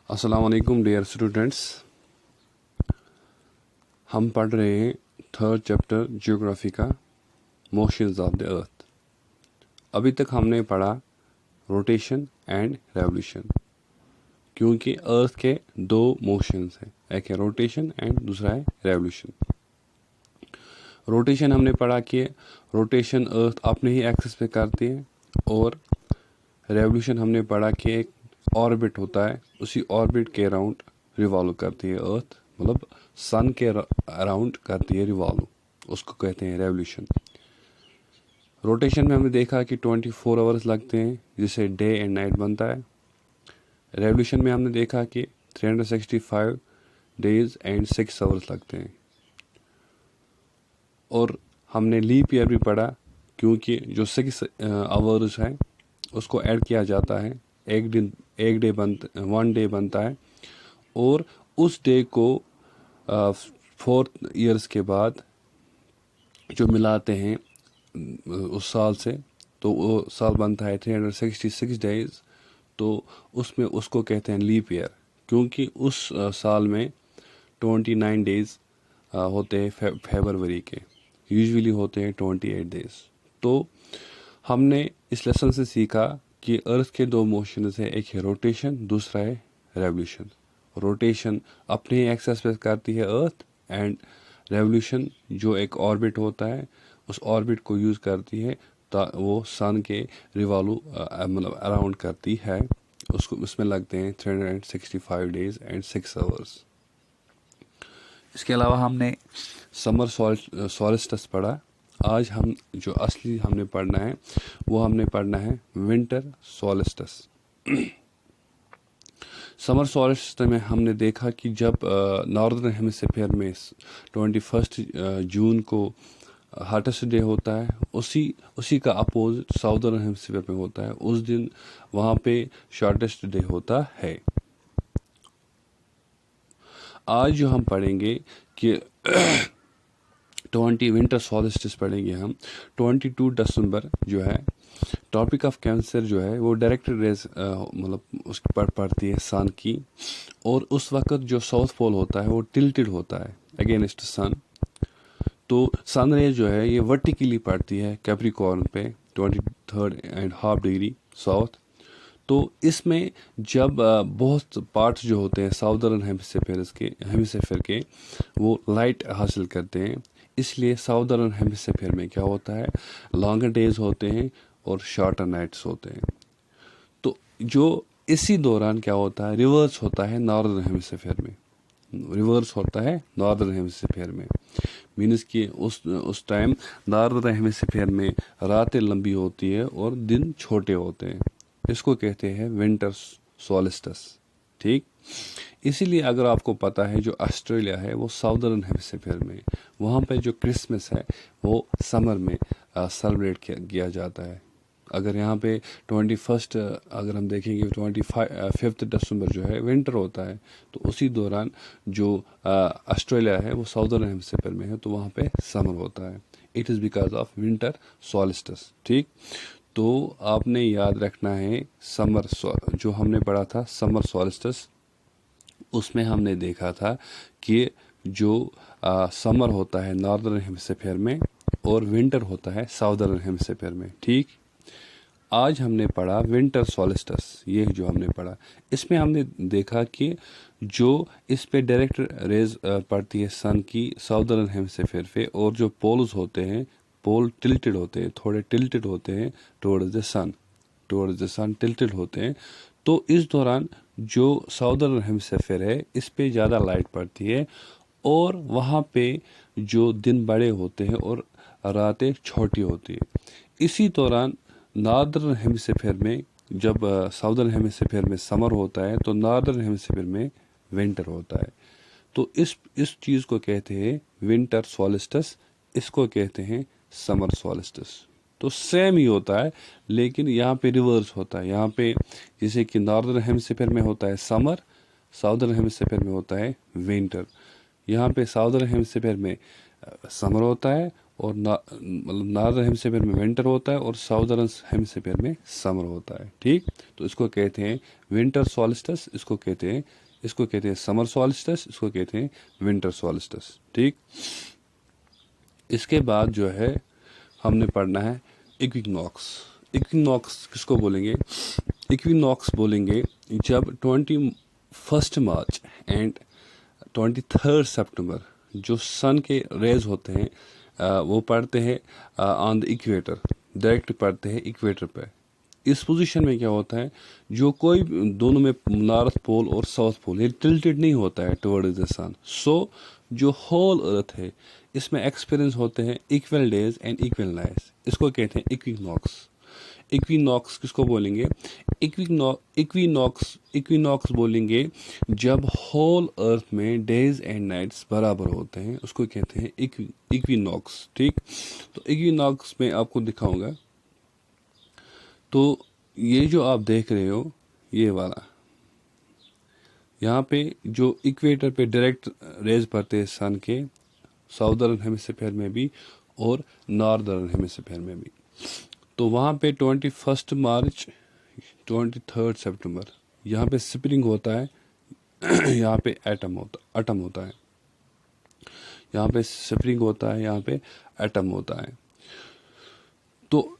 अस्सलाम वालेकुम dear students. हम पढ़ रहे हैं थर्ड चैप्टर जियोग्राफी का, मोशंस ऑफ द अर्थ। अभी तक हमने पढ़ा रोटेशन एंड रेवोल्यूशन, क्योंकि अर्थ के दो मोशंस हैं, एक है रोटेशन एंड दूसरा है रेवोल्यूशन। रोटेशन हमने पढ़ा कि रोटेशन अर्थ अपने ही एक्सिस पे करती है, और रेवोल्यूशन हमने पढ़ा कि एक ऑर्बिट होता है, उसी ऑर्बिट के अराउंड रिवॉल्व करती है अर्थ, मतलब सन के अराउंड करती है रिवॉल्व, उसको कहते हैं रेवोल्यूशन। रोटेशन में हमने देखा कि 24 आवर्स लगते हैं, जिसे डे एंड नाइट बनता है। रेवोल्यूशन में हमने देखा कि 365 डेज एंड 6 आवर्स लगते हैं। और हमने लीप ईयर भी पढ़ा, क्योंकि जो 6 आवर्स है उसको ऐड किया जाता है, वन डे बनता है, और उस डे को 4 ईयर्स के बाद जो मिलाते हैं उस साल से, तो वो साल बनता है 366 डेज। तो उसमें उसको कहते हैं लीप ईयर, क्योंकि उस साल में 29 डेज होते हैं फरवरी के, यूजुअली होते हैं 28 डेज। तो हमने इस लेसन से सीखा कि अर्थ के दो मोशन है, एक है रोटेशन, दूसरा है रेवोल्यूशन। रोटेशन अपने एक्सेस पे करती है अर्थ, एंड रेवोल्यूशन जो एक ऑर्बिट होता है उस ऑर्बिट को यूज़ करती है, वो सन के रिवॉल्व मतलब अराउंड करती है। उसको उसमें लगते हैं 365 डेज एंड 6 आवर्स। इसके अलावा हमने समर सॉलिस्टिस पढ़ा। आज हम जो असली हमने पढ़ना है वो हमने पढ़ना है विंटर सॉलिस्टिस। समर सॉलिस्टिस में हमने देखा कि जब नॉर्दर्न हेमिस्फीयर में 21 जून को हॉटेस्ट डे होता है, उसी का अपोजिट साउदर्न हेमिस्फीयर में होता है, उस दिन वहाँ पे शॉर्टेस्ट डे होता है। आज जो हम पढ़ेंगे कि 20 विंटर सॉलिस्टिस पढ़ेंगे हम। 22 दिसंबर जो है, टॉपिक ऑफ कैंसर जो है वो डायरेक्ट रेज मतलब उसकी पड़ती है सन की, और उस वक्त जो साउथ पोल होता है वो टिल्टेड होता है अगेंस्ट सन। तो सन रेज जो है ये वर्टिकली पड़ती है कैप्रिकॉर्न पे 23.5 डिग्री साउथ। तो इसमें जब बहुत पार्ट्स जो होते हैं साउदर्न हेमिस्फीयर के वो लाइट हासिल करते हैं, इसलिए साउदर्न हेमिस्फीयर में क्या होता है, लॉन्गर डेज होते हैं और शॉर्टर नाइट्स होते हैं। तो जो इसी दौरान क्या होता है, रिवर्स होता है नॉर्दर्न हेमिस्फीयर में, रिवर्स होता है नॉर्दर्न हेमिस्फीयर में। मीन्स कि उस टाइम नॉर्दर्न हेमिस्फीयर में रातें लंबी होती है और दिन छोटे होते हैं, इसको कहते हैं विंटर सॉलिस्टिस। ठीक, इसीलिए अगर आपको पता है जो ऑस्ट्रेलिया है वो साउदर्न हेमिस्फीयर में, वहाँ पे जो क्रिसमस है वो समर में सेलिब्रेट किया जाता है। अगर यहाँ पे 21 अगर हम देखेंगे 25 दिसंबर जो है विंटर होता है, तो उसी दौरान जो ऑस्ट्रेलिया है वो साउदर्न हेमिस्फीयर में है, तो वहाँ पे समर होता है। It is because of winter solstice. ठीक, तो आपने याद रखना है समर जो हमने पढ़ा था समर सॉलिस्टिस, उसमें हमने देखा था कि जो समर होता है नॉर्दर्न हेमिस्फीयर में और विंटर होता है साउदर्न हेमिस्फीयर में। ठीक, आज हमने पढ़ा विंटर सॉलिस्टिस, ये जो हमने पढ़ा इसमें हमने देखा कि जो इस पे डायरेक्ट रेज पड़ती है सन की साउदर्न हेमिस्फीयर पे, और जो पोल्स होते हैं पोल टिल्टेड होते हैं, थोड़े टिल्टेड होते हैं टुवर्ड्स द सन टिल्टेड होते हैं। तो इस दौरान जो साउदर्न हेमिस्फीयर है इस पे ज़्यादा लाइट पड़ती है, और वहाँ पे जो दिन बड़े होते हैं और रातें छोटी होती है। इसी दौरान नॉर्दर्न हेमिस्फीयर में जब साउदर्न हेमिस्फीयर में समर होता है, तो नॉर्दर्न हेमिस्फीयर में विंटर होता है। तो इस चीज़ को कहते हैं विंटर सॉलिस्टिस, इसको कहते हैं समर सॉलिस्टिस। तो सेम ही होता है, लेकिन यहाँ पे रिवर्स होता है। यहाँ पे जैसे कि नॉर्दर्न हेमिस्फीयर में होता है समर, साउदर्न हेमिस्फीयर में होता है विंटर। यहाँ पे साउदर्न हेमिस्फीयर में समर होता है, और मतलब नॉर्दर्न हेमिस्फीयर में विंटर होता है, और साउदर्न हेमिस्फीयर में समर होता है। ठीक, तो इसको कहते हैं विंटर सॉल्स्टिस, इसको कहते हैं समर सॉल्स्टिस, इसको कहते हैं विंटर सॉल्स्टिस। ठीक, इसके बाद जो है हमने पढ़ना है इक्विनॉक्स। इक्विनॉक्स किसको बोलेंगे? इक्विनॉक्स बोलेंगे जब 21 मार्च एंड 23 सितंबर जो सन के रेज होते हैं वो पड़ते हैं ऑन द इक्वेटर, डायरेक्ट पड़ते हैं इक्वेटर पे। इस पोजीशन में क्या होता है, जो कोई दोनों में नॉर्थ पोल और साउथ पोल ये टिल्टेड नहीं होता है टुवर्ड्स द सन, सो जो होल अर्थ है इसमें एक्सपीरियंस होते हैं equal days and equal nights, इसको कहते हैं इक्विनॉक्स। इक्विनॉक्स किसको बोलेंगे? इक्विनॉक्स बोलेंगे जब होल अर्थ में डेज एंड नाइट्स बराबर होते हैं, उसको कहते हैं इक्विनॉक्स। ठीक, तो इक्विनॉक्स में आपको दिखाऊंगा। तो ये जो आप देख रहे हो ये वाला, यहाँ पे जो इक्वेटर पे डायरेक्ट रेज पड़ते हैं सन के, साउदर्न हेमिस्फीयर में भी और नॉर्दर्न हेमिस्फीयर में भी, तो वहाँ पे 21 मार्च 23 सितंबर यहाँ पे स्प्रिंग होता है, यहाँ पे एटम होता है, यहाँ पे स्प्रिंग होता है, यहाँ पे एटम होता है। तो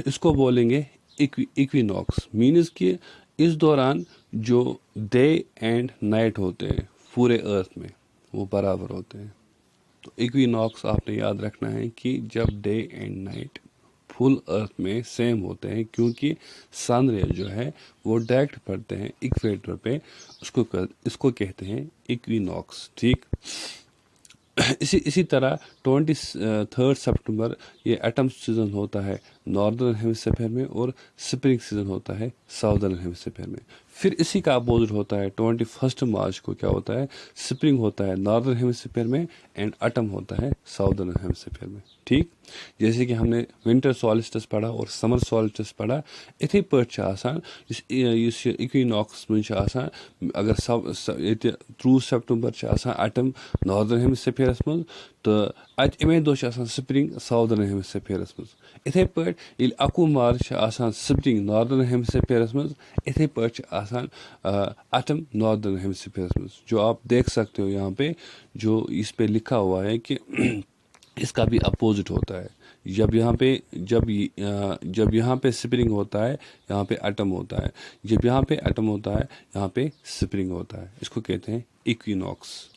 इसको बोलेंगे इक्विनॉक्स। मीन्स कि इस दौरान जो डे एंड नाइट होते हैं पूरे अर्थ में वो बराबर होते हैं। तो इक्विनॉक्स आपने याद रखना है कि जब डे एंड नाइट फुल अर्थ में सेम होते हैं, क्योंकि सन रे जो है वो डायरेक्ट पड़ते हैं इक्वेटर पे, इसको कहते हैं इक्विनॉक्स। ठीक, इसी तरह 23 सितंबर ये एटम सीजन होता है नॉर्दर्न हेमिस्फीयर में और स्प्रिंग सीजन होता है साउदर्न हेमिस्फीयर में। फिर इसी का अपोजिट होता है 21 मार्च को क्या होता है, स्प्रिंग होता है नॉर्दर्न हेमिस्फीयर में एंड ऑटम होता है साउदर्न हेमिस्फीयर में। ठीक, जैसे कि हमने विंटर सॉल्स्टिस पढ़ा और समर सॉल्स्टिस पढ़ा, इथे पट आसान इक्विनॉक्स में आसान, अगर थ्रू सितंबर आसान ऑटम नॉर्दर्न हेमिस्फीयरस मज, तो अमे दो स्प्रिंग साउदर्न हेमिस्फीयरस मज। इथे पट ये 21 मार्च आसान स्प्रिंग नॉर्दर्न हेमिस्फीयरस मज, इथे पट आसान ऑटम नॉर्दर्न हेमिस्फीयरस मज। जो आप देख सकते हो यहाँ पे जो इस पे लिखा हुआ है कि इसका भी अपोजिट होता है। जब यहाँ पे स्प्रिंग होता है यहाँ पे एटम होता है, जब यहाँ पे एटम होता है यहाँ पे स्प्रिंग होता है, इसको कहते हैं इक्विनॉक्स।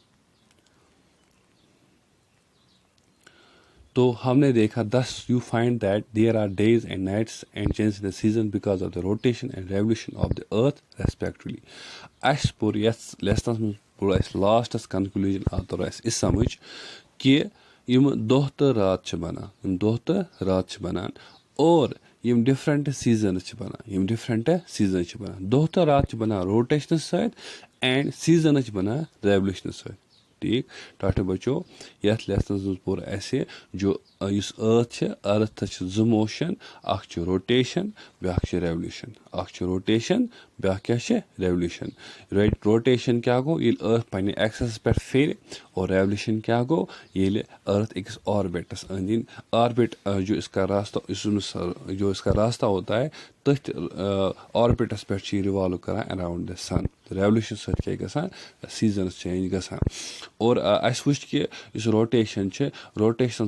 तो हमने देखा thus you find that there are days and nights and changes in the season because of the rotation and revolution of the earth respectively. अस पोर यस लेसनस में पोर अस लास्टस कंक्लूजन आतो अस इस समझ कि यम दोह तो रात बनान और यम डिफरेंट सीजन बनान दोह तो रात बनान रोटेशन सहित एंड सीजन बनान रेवल्यूशन सहित। ठीक, टाटे बचो यथ लेसनस पोर ऐसे जो इस अर्थ जो मोशन, अख रोटेशन ब्याख रेवल्यूशन, ब्याख रेवल्यूशन। रोटेशन क्या गो ये अर्थ पन्ने एक्सेस पे फिर, और रेवल्यूशन क्या गो ये अर्थ एक ऑर्बिटस अंदर ऑर्बिट जो इसका रास्ता होता है तथ ऑर्बिटस पे रिवॉल्व करान अराउंड द सन। रेवल्यूशन सत क्या गसान सीजन चेंज गसान। और अस वुच कि इस रोटेशन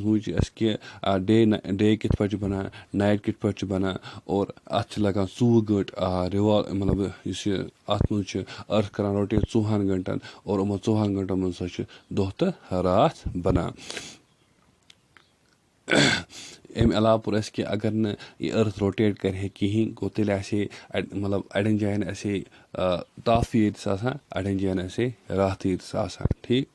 वुच अस कि डे कित पे बनान, नाइट कित पे बनान, और अत लगान 24 गंट रिवॉल्व, मतलब इस अत मज अर्थ करान रोटेट 24 घंटन, और उन 24 घंटन मज दोह तो रात बनान। अम अलाव पुर कि अगर न ये अर्थ रोटेट करे कहें गो तेल मतलब अड़न जायन ताफ आसान, अड़न जायन राहत आसान। ठीक,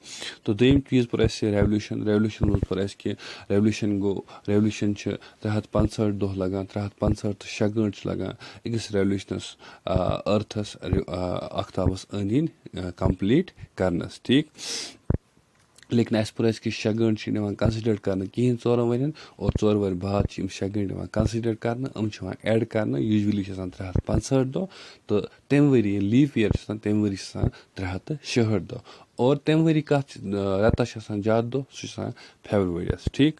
तो दोम चीज़ पुर रेवल्यूशन मज पुर कि रेवल्यूशन 365 दोह लगान, 365 तो 6 गंट लगान अकिस रेवल्यूशनस अर्थस अख्ताबस अंद कंप्लीट करनस। ठीक, लेकिन अस पुर कि 6 गंट कंसिडर कर कहें 4 वन, और 4 वर बाद 6 गंट कंसिडर कर एड कर। यूजली 365 दो, तो तम वरी लीप ईयर तम वरी 366 दो, और तम वरी कत रेतस ज्यादा दो सह फेब्रुवरी। ठीक,